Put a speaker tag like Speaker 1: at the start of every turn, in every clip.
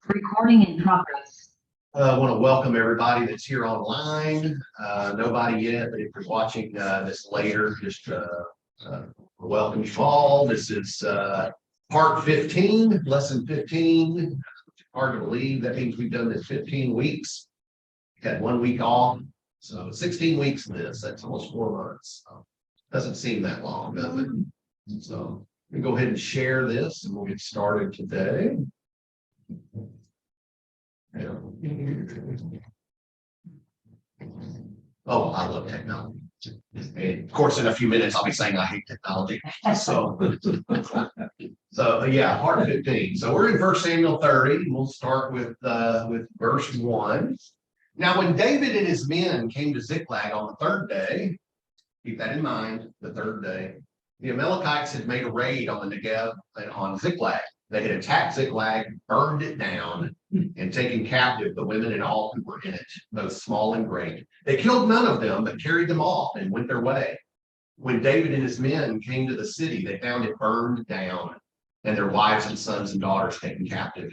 Speaker 1: Recording in progress.
Speaker 2: I want to welcome everybody that's here online. Nobody yet, but if you're watching this later, just welcome you all. This is part 15, lesson 15. Hard to believe. That means we've done this 15 weeks. Had 1 week off, so 16 weeks in this. That's almost 4 months. So, doesn't seem that long, does it? So we go ahead and share this, and we'll get started today. Oh, I love technology. And of course, in a few minutes, I'll be saying I hate technology. So, yeah, part 15. So we're in 1 Samuel 30. And we'll start with verse 1. Now, when David and his men came to Ziklag on the third day, keep that in mind, the third day, the Amalekites had made a raid on the Negev and on Ziklag. They had attacked Ziklag, burned it down, and taken captive the women and all who were in it, both small and great. They killed none of them, but carried them off and went their way. When David and his men came to the city, they found it burned down, and their wives and sons and daughters taken captive.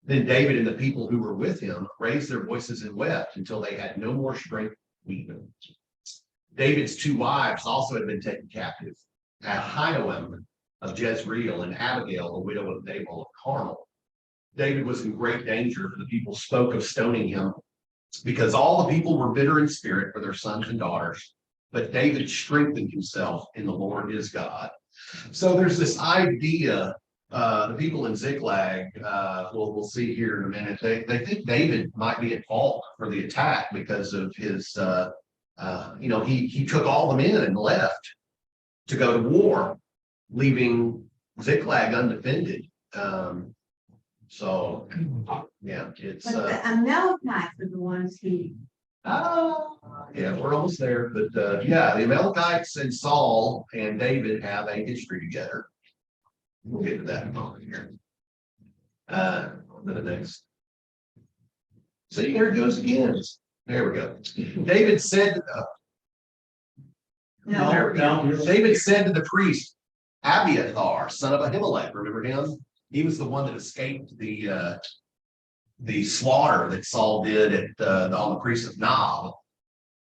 Speaker 2: Then David and the people who were with him raised their voices and wept until they had no more strength to weep. David's 2 wives also had been taken captive, Ahinoam of Jezreel and Abigail, the widow of Nabal of Carmel. David was in great danger, for the people spoke of stoning him, because all the people were bitter in spirit for their sons and daughters. But David strengthened himself in the Lord his God. So there's this idea, the people in Ziklag, we'll see here in a minute, they think David might be at fault for the attack because of his, he took all the men and left to go to war, leaving Ziklag undefended. So yeah, it's
Speaker 3: But the Amalekites are the ones he.
Speaker 2: yeah, we're almost there. But yeah, the Amalekites and Saul and David have a history together. We'll get to that in a moment here. The next. See, here it goes again. There we go. David said, there we go. David said to the priest, Abiathar, son of Ahimelech, remember him? He was the one that escaped the slaughter that Saul did at on the priest of Nob.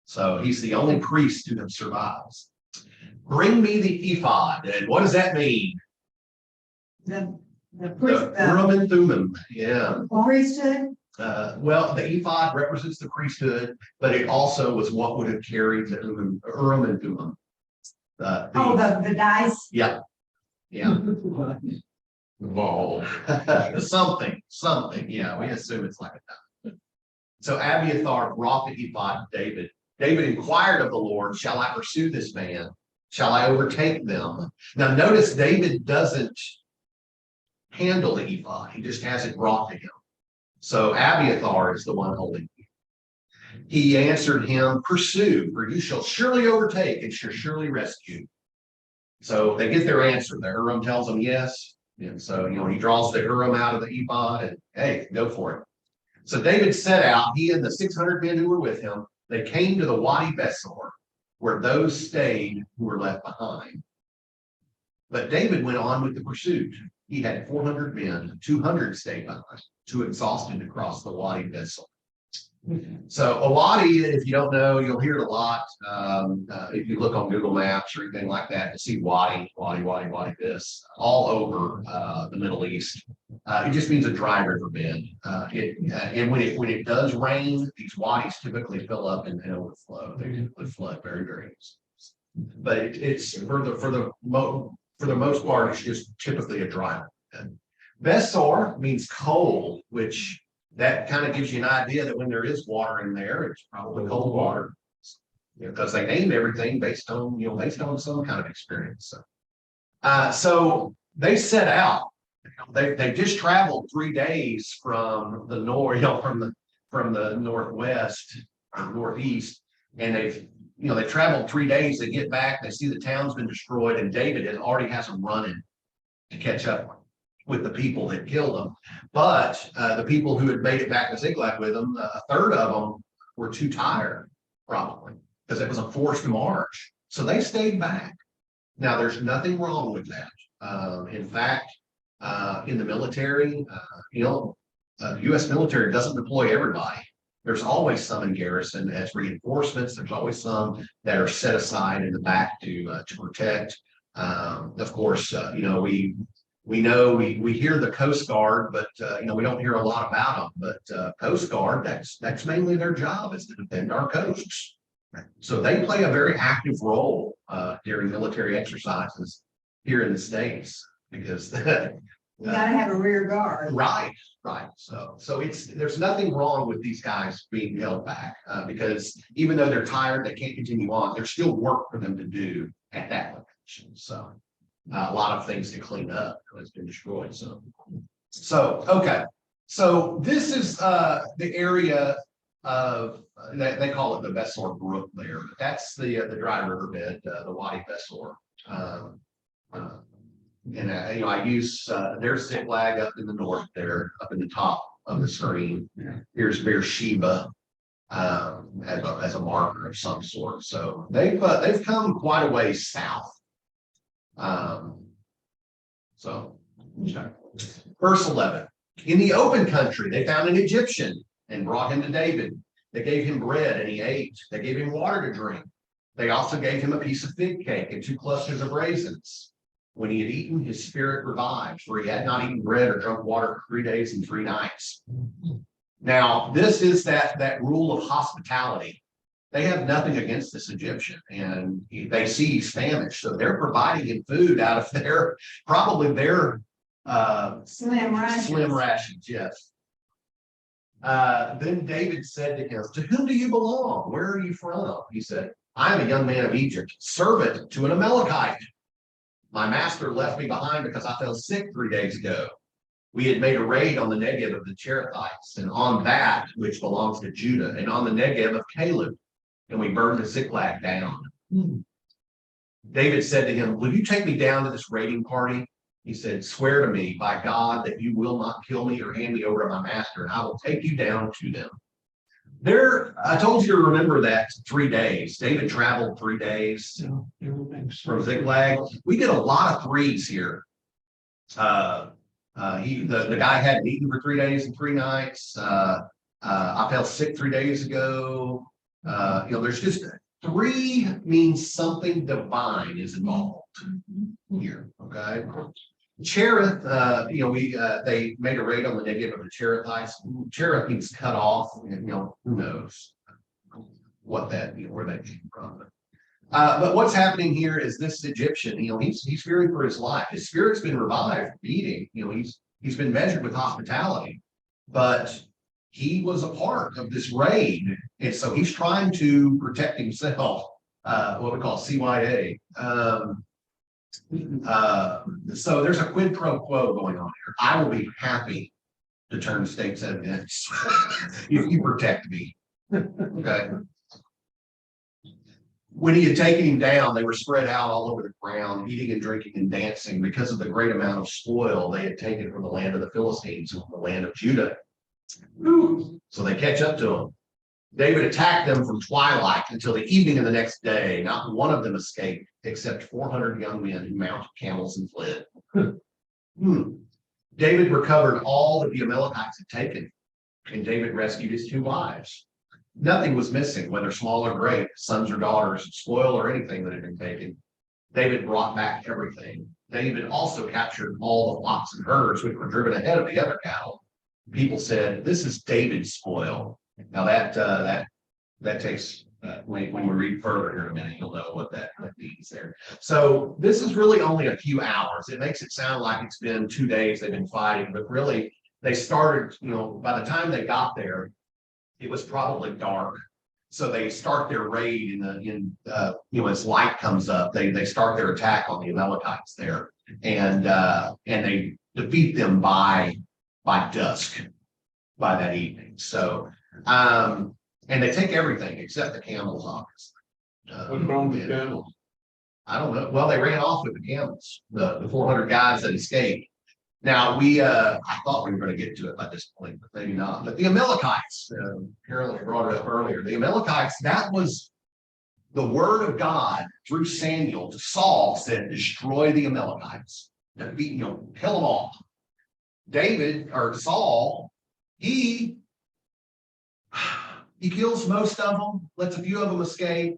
Speaker 2: So he's the only priest who survives. Bring me the ephod. And what does that mean?
Speaker 3: The priest,
Speaker 2: Urim and Thummim. Yeah.
Speaker 3: priesthood.
Speaker 2: Well, the ephod represents the priesthood, but it also was what would have carried the Urim and Thummim.
Speaker 3: The dice.
Speaker 2: Yeah. Yeah. Whoa. something. Yeah, we assume it's like a diamond. So Abiathar brought the ephod to David. David inquired of the Lord, shall I pursue this man? Shall I overtake them? Now notice David doesn't handle the ephod. He just has it brought to him. So Abiathar is the one holding it. He answered him, pursue, for you shall surely overtake and shall surely rescue. So they get their answer. The Urim tells them yes. And so, he draws the Urim out of the ephod and, hey, go for it. So David set out, he and the 600 men who were with him. They came to the Wadi Besor, where those stayed who were left behind. But David went on with the pursuit. He had 400 men, 200 stayed behind, too exhausted to cross the Wadi Besor. So a wadi, if you don't know, you'll hear it a lot. If you look on Google Maps or anything like that, to see wadi this all over the Middle East. It just means a dry river bed. And when it does rain, these wadis typically fill up and overflow. They typically flood very, very easily. But it's for the most part, it's just typically a dry river bed. Besor means cold, which that kind of gives you an idea that when there is water in there, it's probably cold water, because they named everything based on some kind of experience. So they set out. They just traveled 3 days from the north, from the northwest or northeast, and they traveled 3 days. They get back, they see the town's been destroyed, and David already has them running to catch up with the people that killed them. But the people who had made it back to Ziklag with them, a third of them were too tired, probably, because it was a forced march. So they stayed back. Now, there's nothing wrong with that. In fact, in the military, the U.S. military doesn't deploy everybody. There's always some in garrison as reinforcements. There's always some that are set aside in the back to protect. Of course, we know we hear the Coast Guard, but we don't hear a lot about them. But Coast Guard, that's mainly their job, is to defend our coasts. So they play a very active role during military exercises here in the States because
Speaker 3: You gotta have a rear guard.
Speaker 2: right. So there's nothing wrong with these guys being held back because even though they're tired, they can't continue on. There's still work for them to do at that location. So a lot of things to clean up has been destroyed. So okay. So this is the area of they call it the Besor Brook there. That's the dry riverbed, the Wadi Besor. And I use there's Ziklag up in the north there, up in the top of the screen. Here's Beersheba as a marker of some sort. So they've come quite a way south. Verse 11. In the open country, they found an Egyptian and brought him to David. They gave him bread and he ate. They gave him water to drink. They also gave him a piece of fig cake and 2 clusters of raisins. When he had eaten, his spirit revived, for he had not eaten bread or drunk water for 3 days and 3 nights. Now, this is that rule of hospitality. They have nothing against this Egyptian, and they see he's famished, so they're providing him food out of their slim rations. Yes. Then David said to him, "To whom do you belong? Where are you from?" He said, "I am a young man of Egypt, servant to an Amalekite. My master left me behind because I fell sick 3 days ago. We had made a raid on the Negev of the Cherethites, and on that which belongs to Judah, and on the Negev of Caleb, and we burned the Ziklag down." David said to him, "Will you take me down to this raiding party?" He said, "Swear to me by God that you will not kill me or hand me over to my master, and I will take you down to them." I told you to remember that 3 days. David traveled 3 days from Ziklag. We get a lot of threes here. The guy hadn't eaten for 3 days and 3 nights. I fell sick 3 days ago. There's just 3 means something divine is involved here. Okay. Cherith, they made a raid on the Negev of the Cherethites. Cherith means cut off. Who knows where that came from. But what's happening here is this Egyptian. He's fearing for his life. His spirit's been revived, eating. He's been measured with hospitality, but he was a part of this raid, and so he's trying to protect himself. What we call CYA. So there's a quid pro quo going on here. I will be happy to turn state's evidence if you protect me. Okay. When he had taken him down, they were spread out all over the ground, eating and drinking and dancing because of the great amount of spoil they had taken from the land of the Philistines and from the land of Judah. So they catch up to him. David attacked them from twilight until the evening of the next day. Not one of them escaped, except 400 young men who mounted camels and fled. David recovered all that the Amalekites had taken, and David rescued his 2 wives. Nothing was missing, whether small or great, sons or daughters, spoil or anything that had been taken. David brought back everything. David also captured all the flocks and herds which were driven ahead of the other cattle. People said, "This is David's spoil." Now that takes when we read further here in a minute, you'll know what that means there. So this is really only a few hours. It makes it sound like it's been 2 days they've been fighting, but really they started. By the time they got there, it was probably dark. So they start their raid as light comes up. They start their attack on the Amalekites there, and they defeat them by dusk, by that evening. So. And they take everything except the camels, obviously.
Speaker 4: What's wrong with the camels?
Speaker 2: I don't know. Well, they ran off with the camels, the 400 guys that escaped. Now I thought we were going to get to it by this point, but maybe not. But the Amalekites, Carolyn brought it up earlier. The Amalekites, that was the word of God through Samuel to Saul, said, "Destroy the Amalekites, defeat, kill them all." David or Saul He kills most of them, lets a few of them escape.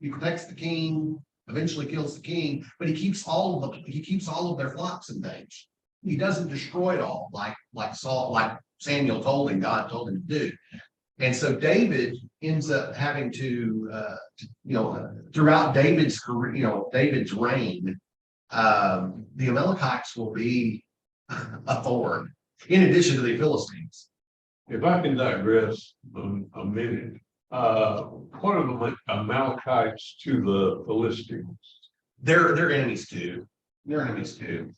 Speaker 2: He protects the king, eventually kills the king, but he keeps all of their flocks and things. He doesn't destroy it all like Saul, like Samuel told him, God told him to do. And so David ends up having to, throughout David's career, David's reign, the Amalekites will be a thorn, in addition to the Philistines.
Speaker 4: If I can digress a minute, what are the Amalekites to the Philistines?
Speaker 2: They're enemies too. They're enemies too.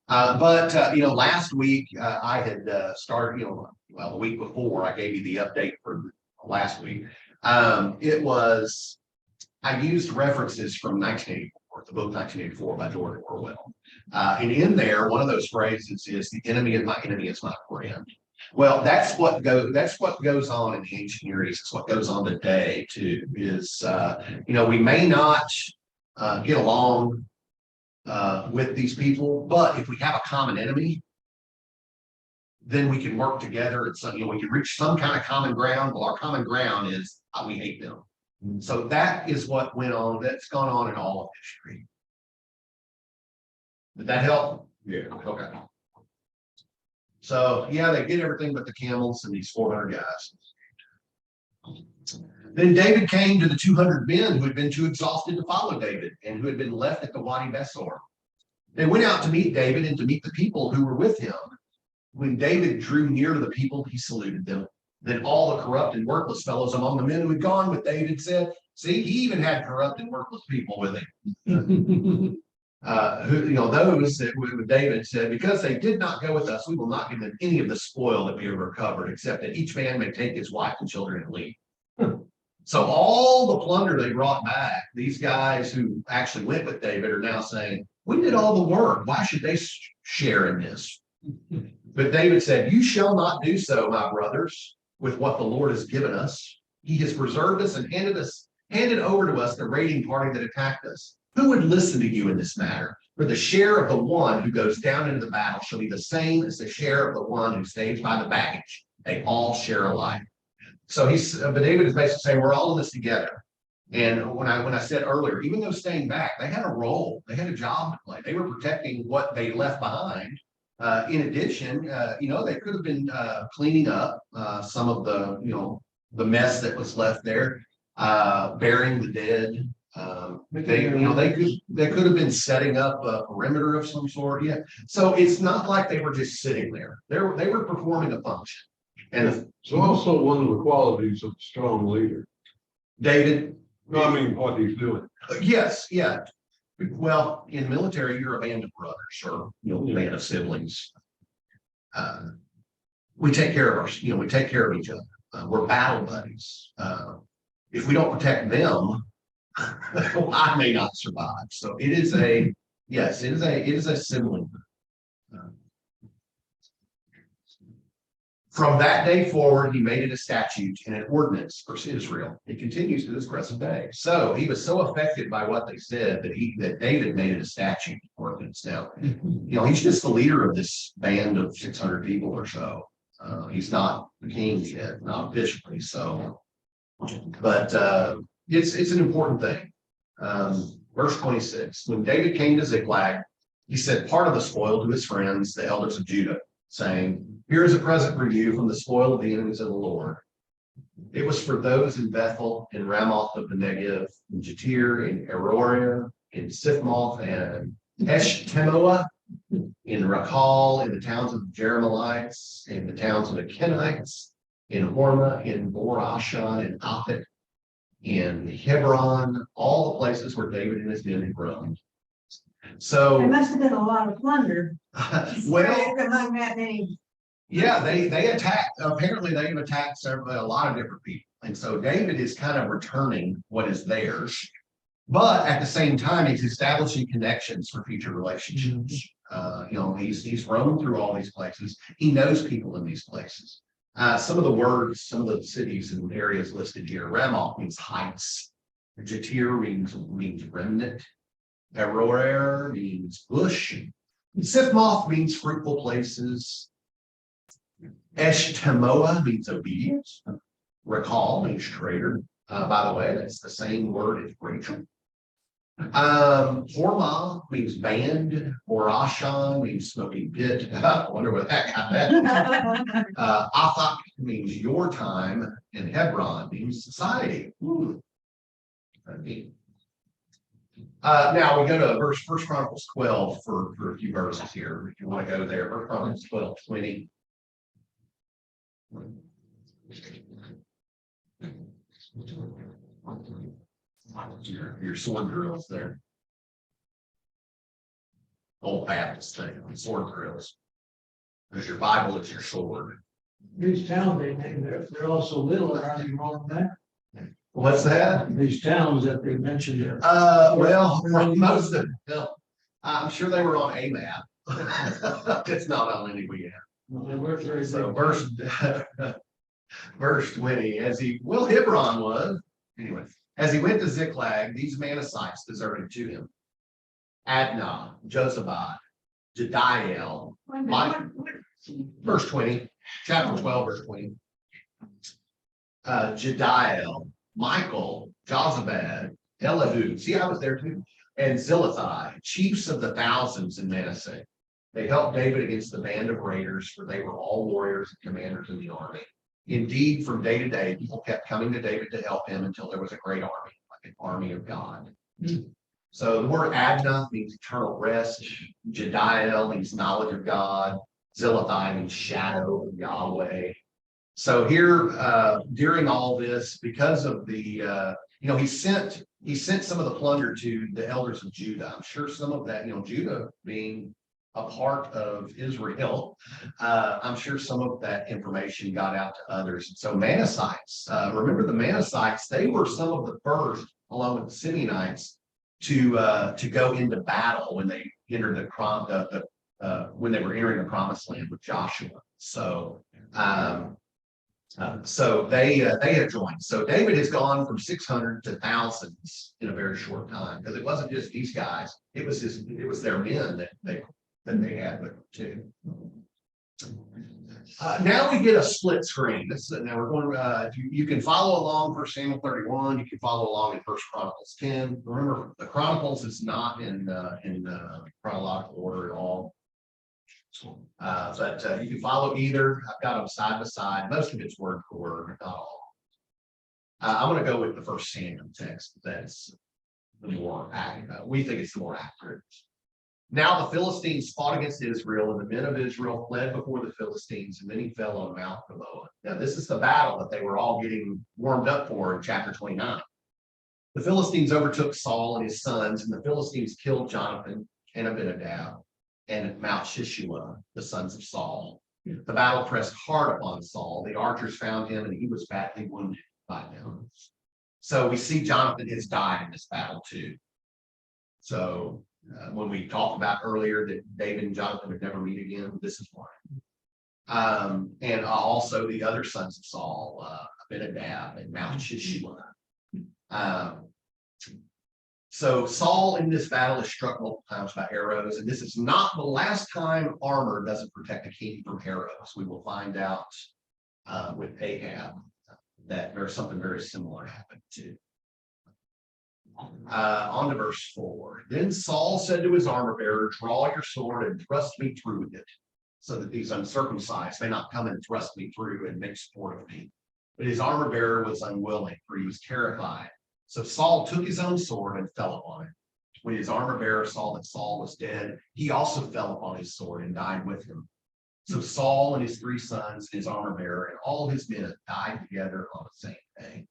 Speaker 2: But last week I had started, the week before I gave you the update for last week. I used references from 1984, the book 1984 by George Orwell. And in there, one of those phrases is "the enemy of my enemy is my friend." Well, that's what goes on in the ancient Near East. It's what goes on today too. Is we may not get along with these people, but if we have a common enemy, then we can work together and we can reach some kind of common ground. Well, our common ground is we hate them. So that is what went on. That's gone on in all of history. Did that help?
Speaker 4: Yeah.
Speaker 2: Okay. So yeah, they get everything but the camels and these 400 guys. Then David came to the 200 men who had been too exhausted to follow David and who had been left at the Wadi Besor. They went out to meet David and to meet the people who were with him. When David drew near to the people, he saluted them. Then all the corrupt and worthless fellows among the men who had gone with David said, "See, he even had corrupt and worthless people with him." Those that with David said, "Because they did not go with us, we will not give them any of the spoil that we have recovered, except that each man may take his wife and children and leave." So all the plunder they brought back, these guys who actually went with David are now saying, "We did all the work. Why should they share in this?" But David said, "You shall not do so, my brothers, with what the Lord has given us. He has preserved us and handed over to us the raiding party that attacked us. Who would listen to you in this matter? For the share of the one who goes down into the battle shall be the same as the share of the one who stays by the baggage. They all share alike." So but David is basically saying we're all in this together. And when I said earlier, even though staying back, they had a role, they had a job to play. They were protecting what they left behind. In addition, they could have been cleaning up some of the mess that was left there, burying the dead. They could have been setting up a perimeter of some sort. Yeah. So it's not like they were just sitting there. They were performing a function. And
Speaker 4: It's also one of the qualities of a strong leader.
Speaker 2: David.
Speaker 4: No, I mean, what he's doing.
Speaker 2: Yes, yeah. Well, in military, you're a band of brothers or a band of siblings. We take care of we take care of each other. We're battle buddies. If we don't protect them, I may not survive. So it is a sibling. From that day forward, he made it a statute and an ordinance for Israel. It continues to this present day. So he was so affected by what they said that David made it a statute ordinance. Now, he's just the leader of this band of 600 people or so. He's not the king yet, not officially. So, but it's an important thing. Verse 26, when David came to Ziklag, he sent part of the spoil to his friends, the elders of Judah, saying, "Here is a present for you from the spoil of the enemies of the Lord." It was for those in Bethel, in Ramoth of the Negev, in Jatir, in Aroer, in Sifmoth, and Eshtemoa, in Rakal, in the towns of the Jeremites, in the towns of the Kenites, in Hormah, in Bor-Ashan, in Aphek, in Hebron, all the places where David and his men had roamed.
Speaker 3: There
Speaker 2: So,
Speaker 3: must have been a lot of plunder.
Speaker 2: well,
Speaker 3: Among that many.
Speaker 2: yeah, they attacked. Apparently, they've attacked a lot of different people, and so David is kind of returning what is theirs, but at the same time, he's establishing connections for future relationships. He's roamed through all these places. He knows people in these places. Some of the cities and areas listed here. Ramoth means heights. Jatir means remnant. Aroer means bush. Sifmoth means fruitful places. Eshtemoa means obedience. Recall means traitor. By the way, that's the same word as Rachel. Hormah means band, or Ashan means smoking pit. I wonder what that got that. Athak means your time, and Hebron means society. Now we go to First Chronicles 12 for a few verses here. If you want to go there, First Chronicles 12:20. Your sword drills there. Old Baptist thing, sword drills. Because your Bible is your sword.
Speaker 5: These towns they named, they're also little, aren't you wrong with that?
Speaker 2: What's that?
Speaker 5: These towns that they mentioned there.
Speaker 2: Well, most of them, I'm sure they were on a map. It's not on any we have.
Speaker 5: They were very
Speaker 2: So
Speaker 5: big.
Speaker 2: verse 20, Hebron was, anyway, as he went to Ziklag, these Manassites deserted to him. Adnah, Jozabad, Jediael, verse 20, chapter 12, verse 20. Jediael, Michael, Jozabad, Elihu, see, I was there too, and Zillethai, chiefs of the thousands in Manasseh. They helped David against the band of raiders, for they were all warriors and commanders in the army. Indeed, from day to day, people kept coming to David to help him until there was a great army, like an army of God. So the word Adnah means eternal rest. Jediael means knowledge of God. Zillethai means shadow of Yahweh. So here, during all this, because of the, he sent some of the plunder to the elders of Judah. I'm sure some of that, Judah being a part of Israel, I'm sure some of that information got out to others. So Manassites, remember the Manassites, they were some of the first, along with the Simeonites, to go into battle when they entered when they were entering the promised land with Joshua. So they had joined. So David has gone from 600 to thousands in a very short time, because it wasn't just these guys; it was their men that they had with them too. Now we get a split screen. Now we're going. You can follow along 1 Samuel 31. You can follow along in 1 Chronicles 10. Remember, the Chronicles is not in chronological order at all. But you can follow either. I've got them side by side. Most of it's word for word, not all. I'm going to go with the 1 Samuel text. That's the more accurate. We think it's the more accurate. Now the Philistines fought against Israel, and the men of Israel fled before the Philistines, and many fell on Mount Gilboa. Now this is the battle that they were all getting warmed up for in chapter 29. The Philistines overtook Saul and his sons, and the Philistines killed Jonathan and Abinadab and Mount Shishua, the sons of Saul. The battle pressed hard upon Saul. The archers found him, and he was badly wounded by them. So we see Jonathan has died in this battle too. So when we talked about earlier that David and Jonathan would never meet again, this is one. And also the other sons of Saul, Abinadab and Mount Shishua. So Saul in this battle is struck multiple times by arrows, and this is not the last time armor doesn't protect a king from arrows. We will find out with Ahab that there's something very similar happened too. On to verse 4. Then Saul said to his armor bearer, "Draw your sword and thrust me through with it, so that these uncircumcised may not come and thrust me through and make sport of me." But his armor bearer was unwilling, for he was terrified. So Saul took his own sword and fell upon it. When his armor bearer saw that Saul was dead, he also fell upon his sword and died with him. So Saul and his 3 sons, his armor bearer, and all his men died together on the same day.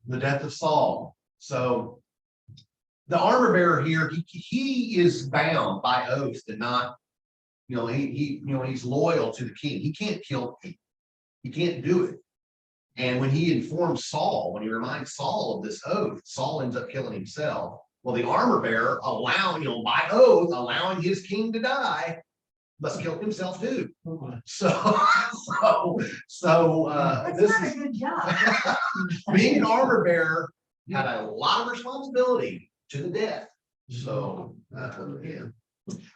Speaker 2: The death of Saul. So the armor bearer here, he is bound by oath to not, he's loyal to the king. He can't kill the king. He can't do it. And when he informs Saul, when he reminds Saul of this oath, Saul ends up killing himself. Well, the armor bearer by oath, allowing his king to die, must kill himself too. So
Speaker 3: That's
Speaker 2: this
Speaker 3: not
Speaker 2: is
Speaker 3: a good job.
Speaker 2: being an armor bearer had a lot of responsibility to the death. So yeah.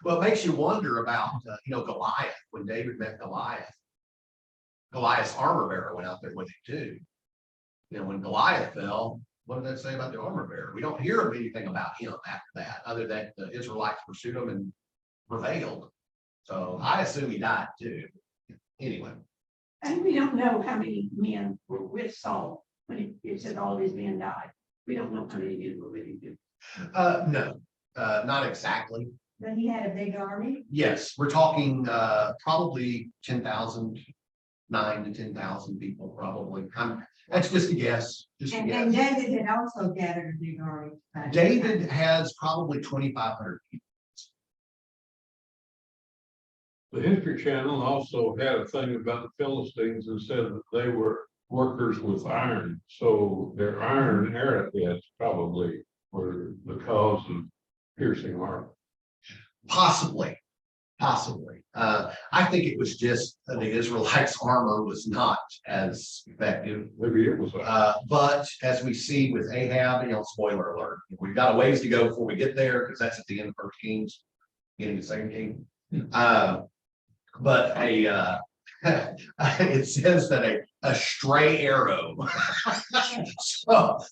Speaker 2: Well, it makes you wonder about, Goliath, when David met Goliath. Goliath's armor bearer went out there with him too. When Goliath fell, what did that say about the armor bearer? We don't hear of anything about him after that, other than the Israelites pursued him and prevailed. So I assume he died too. Anyway,
Speaker 6: And we don't know how many men were with Saul when it said all of his men died. We don't know how many men were with him.
Speaker 2: no, not exactly.
Speaker 6: But he had a big army.
Speaker 2: Yes, we're talking probably 10,000, 9,000 to 10,000 people probably. That's just a guess, just a
Speaker 6: And
Speaker 2: guess.
Speaker 6: David had also gathered a big army.
Speaker 2: David has probably 2,500 people.
Speaker 4: The History Channel also had a thing about the Philistines and said that they were workers with iron. So their iron arrowheads probably were the cause of piercing armor.
Speaker 2: Possibly. I think it was just the Israelites' armor was not as effective.
Speaker 4: Maybe it was.
Speaker 2: But as we see with Ahab, spoiler alert, we've got a ways to go before we get there, because that's at the end of First Kings, beginning of Second King. But it says that a stray arrow.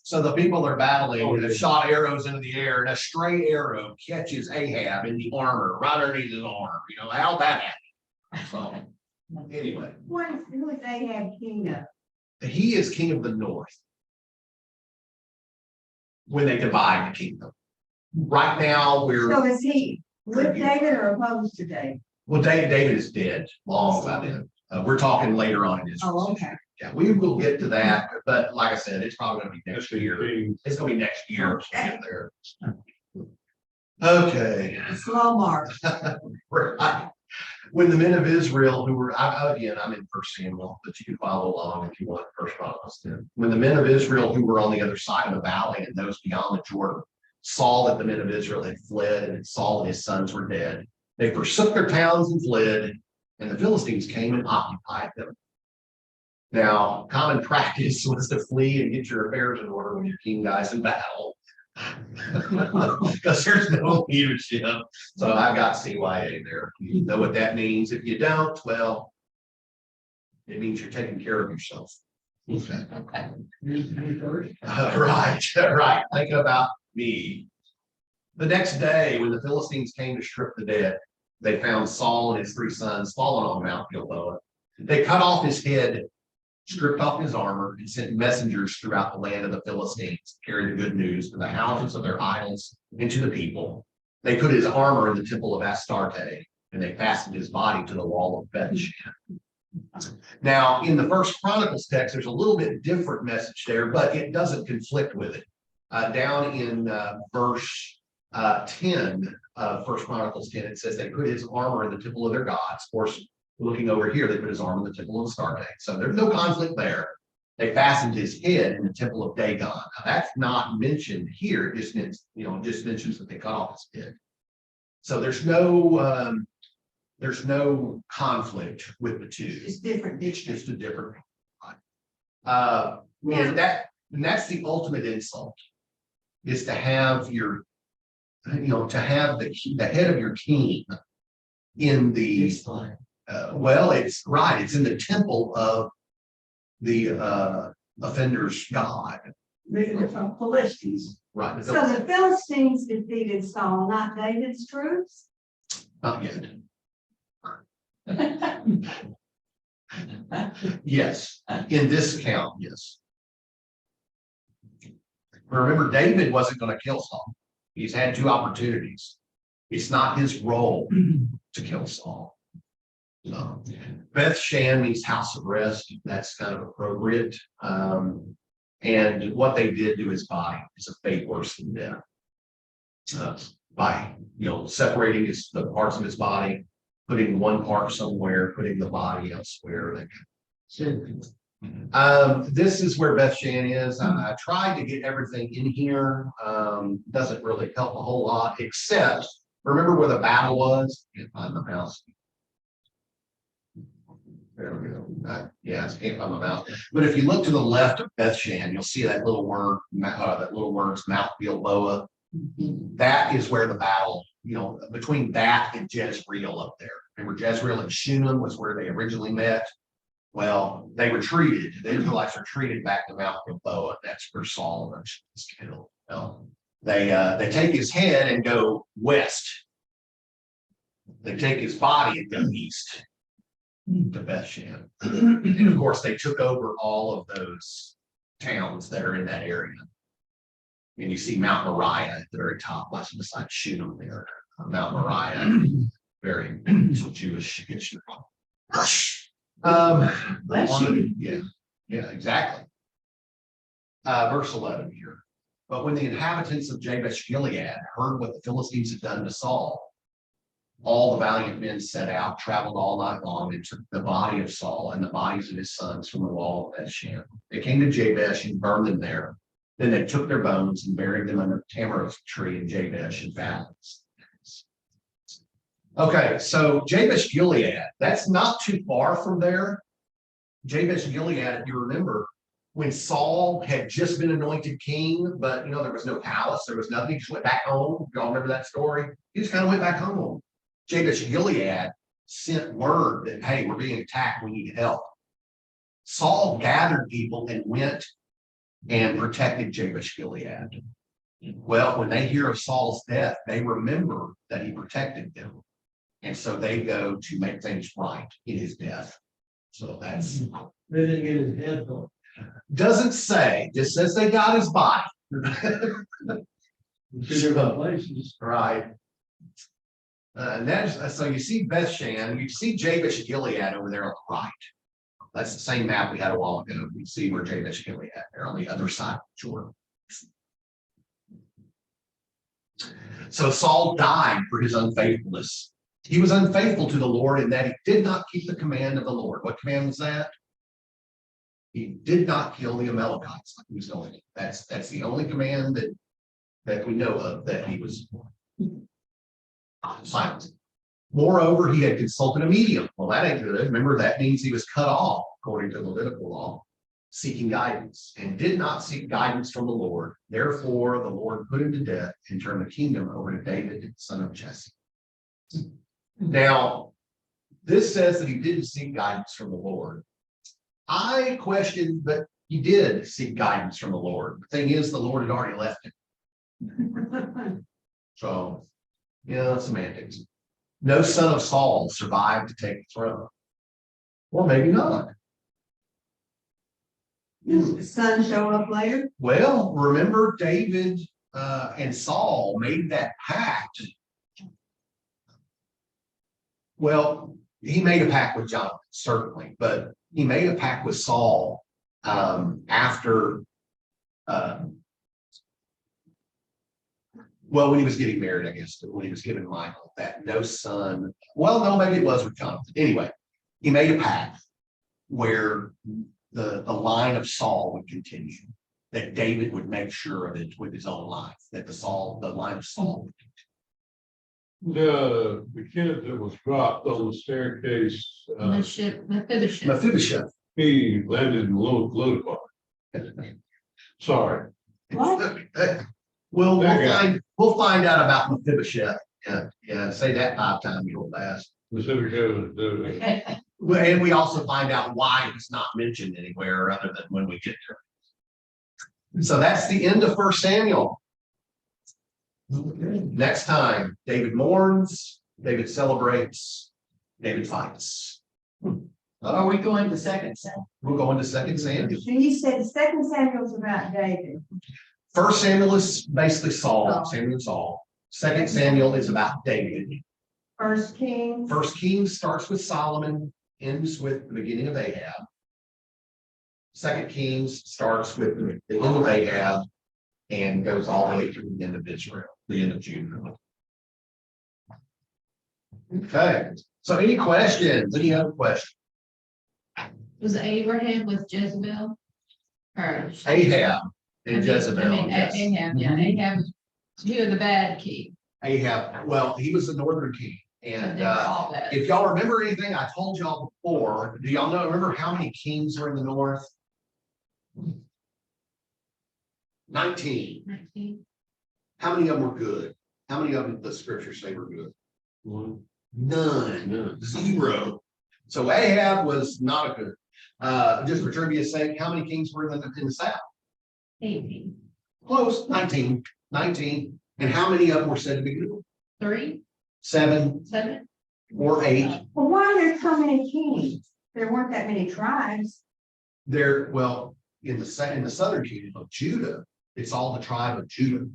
Speaker 2: So the people they're battling have shot arrows into the air, and a stray arrow catches Ahab in the armor, right underneath his arm. How'd that happen? So anyway,
Speaker 6: Who is Ahab king of?
Speaker 2: he is king of the north. When they divide the kingdom. Right now,
Speaker 6: So is he with David or opposed to David?
Speaker 2: well, David is dead long by then. We're talking later on in Israel.
Speaker 6: Oh, okay.
Speaker 2: Yeah, we will get to that, but like I said, it's probably gonna be next year.
Speaker 4: King.
Speaker 2: It's gonna be next year. So we'll get there. Okay.
Speaker 6: Slow march.
Speaker 2: Right. When the men of Israel who were, again, I'm in First Samuel, but you can follow along if you want First Chronicles 10. When the men of Israel who were on the other side of the valley and those beyond the Jordan saw that the men of Israel had fled and Saul and his sons were dead, they forsook their towns and fled, and the Philistines came and occupied them. Now, common practice was to flee and get your affairs in order when your king dies in battle. Because there's no leadership. So I've got CYA there. You know what that means. If you don't, well, it means you're taking care of yourself. Right, right. Think about me. The next day, when the Philistines came to strip the dead, they found Saul and his 3 sons fallen on Mount Gilboa. They cut off his head, stripped off his armor, and sent messengers throughout the land of the Philistines to carry the good news to the houses of their idols and to the people. They put his armor in the temple of Astarte, and they fastened his body to the wall of Bethshan. Now, in the First Chronicles text, there's a little bit different message there, but it doesn't conflict with it. Down in verse 10 of First Chronicles 10, it says they put his armor in the temple of their gods. Of course, looking over here, they put his armor in the temple of Astarte. So there's no conflict there. They fastened his head in the temple of Dagon. Now, that's not mentioned here. It just means, just mentions that they cut off his head. So there's no conflict with the two.
Speaker 6: It's different.
Speaker 2: It's just a different. And that's the ultimate insult, is to have your, to have the head of your king in the, well, it's right. It's in the temple of the offender's god.
Speaker 6: The Philistines.
Speaker 2: Right.
Speaker 6: So the Philistines defeated Saul, not David's troops?
Speaker 2: Not yet. Yes, in this account, yes. Remember, David wasn't going to kill Saul. He's had 2 opportunities. It's not his role to kill Saul. So, Beth Shan means house of rest. That's kind of appropriate. And what they did to his body is a fate worse than death. By separating the parts of his body, putting one part somewhere, putting the body elsewhere. This is where Beth Shan is. I tried to get everything in here. Doesn't really help a whole lot, except remember where the battle was? Can't find the mouse. There we go. Yeah, I can't find my mouse. But if you look to the left of Beth Shan, you'll see that little word, that little word's Mount Gilboa. That is where the battle between that and Jezreel up there. Remember Jezreel and Shunem was where they originally met. Well, they retreated. The Israelites retreated back to Mount Gilboa. That's where Saul was killed. Well, they take his head and go west. They take his body and go east to Bethshan. And of course, they took over all of those towns that are in that area. And you see Mount Moriah at the very top, beside Shunem there. Mount Moriah, very Jewish history.
Speaker 6: Bless you.
Speaker 2: Yeah, exactly. Verse 11 here. But when the inhabitants of Jabesh Gilead heard what the Philistines had done to Saul, all the valiant men set out, traveled all night long, and took the body of Saul and the bodies of his sons from the wall of Bethshan. They came to Jabesh and burned them there. Then they took their bones and buried them under the tamarisk tree in Jabesh and valleys. Okay, so Jabesh Gilead, that's not too far from there. Jabesh Gilead, if you remember, when Saul had just been anointed king, but there was no palace, there was nothing, he just went back home. Y'all remember that story? He just kind of went back home. Jabesh Gilead sent word that, hey, we're being attacked, we need help. Saul gathered people and went and protected Jabesh Gilead. Well, when they hear of Saul's death, they remember that he protected them. And so they go to make things right in his death. So that's.
Speaker 5: They didn't get his head though.
Speaker 2: Doesn't say, just says they got his body.
Speaker 5: In two different places.
Speaker 2: Right. And that's, so you see Bethshan, you see Jabesh Gilead over there on the right. That's the same map we had a while ago. We see where Jabesh Gilead, they're on the other side of Jordan. So Saul died for his unfaithfulness. He was unfaithful to the Lord in that he did not keep the command of the Lord. What command was that? He did not kill the Amalekites like he was going to. That's the only command that we know of that he was silent. Moreover, he had consulted a medium. Well, that ain't good. Remember, that means he was cut off according to Levitical law, seeking guidance, and did not seek guidance from the Lord. Therefore, the Lord put him to death and turned the kingdom over to David, son of Jesse. Now, this says that he didn't seek guidance from the Lord. I question, but he did seek guidance from the Lord. The thing is, the Lord had already left him. So, semantics. No son of Saul survived to take the throne. Or maybe not.
Speaker 6: Does the son show up later?
Speaker 2: Well, remember David and Saul made that pact. Well, he made a pact with Jonathan, certainly, but he made a pact with Saul after, when he was getting married, I guess, when he was given Michael, that no son, well, no, maybe it was with Jonathan. Anyway, he made a pact where the line of Saul would continue, that David would make sure of it with his own life, that the line of Saul would continue.
Speaker 4: The kid that was dropped on the staircase,
Speaker 1: Mephibosheth.
Speaker 4: he landed in Lodabar. Sorry.
Speaker 6: What?
Speaker 2: We'll find out about Mephibosheth. Yeah, say that 5 times real fast.
Speaker 4: Mephibosheth,
Speaker 2: Well, and we also find out why it's not mentioned anywhere other than when we get there. So that's the end of 1 Samuel. Next time, David mourns, David celebrates, David fights.
Speaker 3: Are we going to second Samuel?
Speaker 2: We'll go into 2 Samuel.
Speaker 7: So you said 2 Samuel's about David.
Speaker 2: 1 Samuel is basically Saul, Samuel and Saul. 2 Samuel is about David.
Speaker 7: 1 Kings.
Speaker 2: 1 Kings starts with Solomon, ends with the beginning of Ahab. 2 Kings starts with the end of Ahab and goes all the way through the end of Israel, the end of Judah. Okay, so any questions? Any other questions?
Speaker 1: Was Abraham with Jezebel? Or
Speaker 2: Ahab and Jezebel. Yes.
Speaker 1: Ahab, yeah, Ahab was, he was the bad king.
Speaker 2: Ahab, well, he was the northern king. And
Speaker 1: They were all bad.
Speaker 2: if y'all remember anything I told y'all before, do y'all remember how many kings were in the north? 19.
Speaker 1: 19.
Speaker 2: How many of them were good? How many of them the scriptures say were good?
Speaker 4: One,
Speaker 2: None,
Speaker 4: none.
Speaker 2: 0. So Ahab was not a good. Just for trivia's sake, how many kings were in the south?
Speaker 1: 18.
Speaker 2: Close, 19. And how many of them were said to be good?
Speaker 1: 3,
Speaker 2: 7
Speaker 1: 7.
Speaker 2: or 8?
Speaker 7: Well, why are there so many kings? There weren't that many tribes.
Speaker 2: There, well, in the southern kingdom of Judah, it's all the tribe of Judah.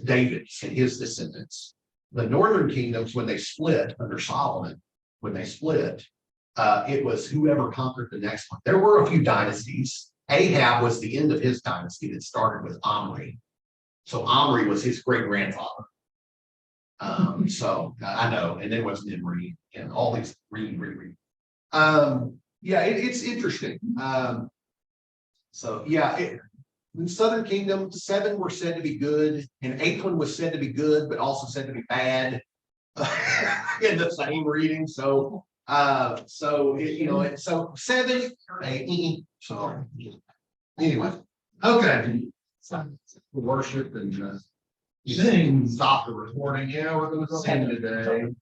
Speaker 2: David and his descendants. The northern kingdoms, when they split under Solomon, it was whoever conquered the next one. There were a few dynasties. Ahab was the end of his dynasty that started with Omri. So Omri was his great grandfather. So I know, and then what's Nimri and all these read. Yeah, it's interesting. So yeah, in the Southern Kingdom, 7 were said to be good, and 8th one was said to be good, but also said to be bad. In the same reading, so so 7 or 8. So anyway, okay. Worship and
Speaker 5: Sing.
Speaker 2: stop the recording. Yeah, we're gonna sing today.